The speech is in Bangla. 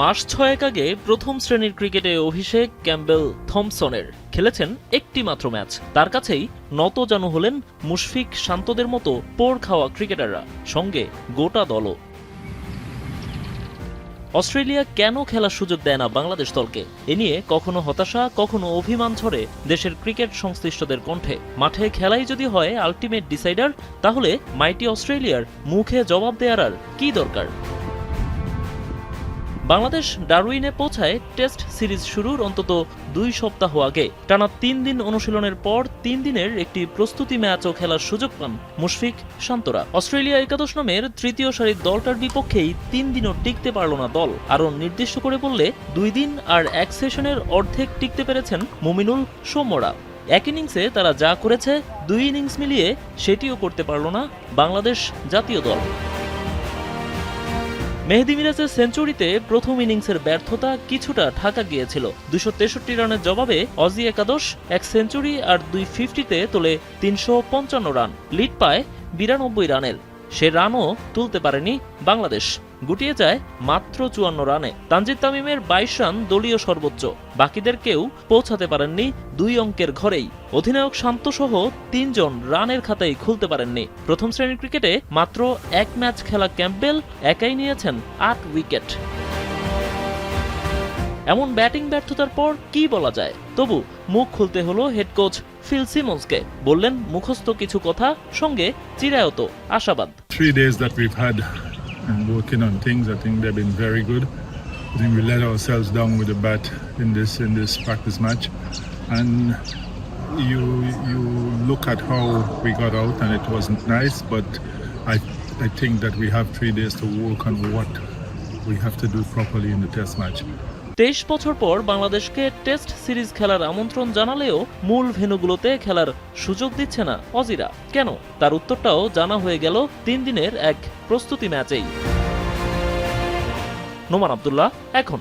মাস 6 আগে প্রথম শ্রেণীর ক্রিকেটে অভিষেক ক্যাম্বেল থমসনের। খেলেছেন একটি মাত্র ম্যাচ। তার কাছেই নতজানু হলেন মুশফিক শান্তদের মতো পোড় খাওয়া ক্রিকেটাররা, সঙ্গে গোটা দলও। অস্ট্রেলিয়া কেন খেলার সুযোগ দেয় না বাংলাদেশ দলকে? এ নিয়ে কখনো হতাশা, কখনো অভিমান ঝরে দেশের ক্রিকেট সংশ্লিষ্টদের কণ্ঠে। মাঠে খেলাই যদি হয় আলটিমেট ডিসাইডার, তাহলে মাইটি অস্ট্রেলিয়ার মুখে জবাব দেওয়ার আর কি দরকার? বাংলাদেশ ডারউইনে পৌঁছায় টেস্ট সিরিজ শুরুর অন্তত 2 সপ্তাহ আগে। টানা 3 দিন অনুশীলনের পর 3 দিনের একটি প্রস্তুতি ম্যাচও খেলার সুযোগ পান মুশফিক শান্তরা। অস্ট্রেলিয়া একাদশ নামের তৃতীয় সারির দলটার বিপক্ষেই 3 দিনও টিকতে পারল না দল। আরও নির্দিষ্ট করে বললে 2 দিন আর 1 সেশনের অর্ধেক টিকতে পেরেছেন মুমিনুল, সৌম্যরা। এক ইনিংসে তারা যা করেছে 2 ইনিংস মিলিয়ে সেটিও করতে পারল না বাংলাদেশ জাতীয় দল। মেহেদী মিরাজের সেঞ্চুরিতে প্রথম ইনিংসের ব্যর্থতা কিছুটা ঢাকা গিয়েছিল। 263 রানের জবাবে অজি একাদশ 1 সেঞ্চুরি আর 2 50-তে তোলে 355 রান, লিড পায় 92 রানের। সে রানও তুলতে পারেনি বাংলাদেশ, গুটিয়ে যায় মাত্র 54 রানে। তানজিদ তামিমের 22 রান দলীয় সর্বোচ্চ, বাকিদের কেউ পৌঁছাতে পারেননি 2 অঙ্কের ঘরেই। অধিনায়ক শান্তসহ 3 জন রানের খাতায় খুলতে পারেননি। প্রথম শ্রেণীর ক্রিকেটে মাত্র 1 ম্যাচ খেলা ক্যাম্পবেল একাই নিয়েছেন 8 উইকেট। এমন ব্যাটিং ব্যর্থতার পর কি বলা যায়? তবু মুখ খুলতে হলো হেড কোচ ফিল সিমন্সকে। বললেন মুখস্থ কিছু কথা, সঙ্গে চিরায়ত আশাবাদ। 3 days that we've had and working on things, I think they've been very good. I think we let ourselves down with the bat in this practice match, and you look at how we got out and it wasn't nice, but I think that we have 3 days to work on what we have to do properly in the test match. 23 বছর পর বাংলাদেশকে টেস্ট সিরিজ খেলার আমন্ত্রণ জানালেও মূল ভেন্যুগুলোতে খেলার সুযোগ দিচ্ছে না অজিরা। কেন? তার উত্তরটাও জানা হয়ে গেল 3 দিনের এক প্রস্তুতি ম্যাচেই। নোমান আব্দুল্লাহ, এখন।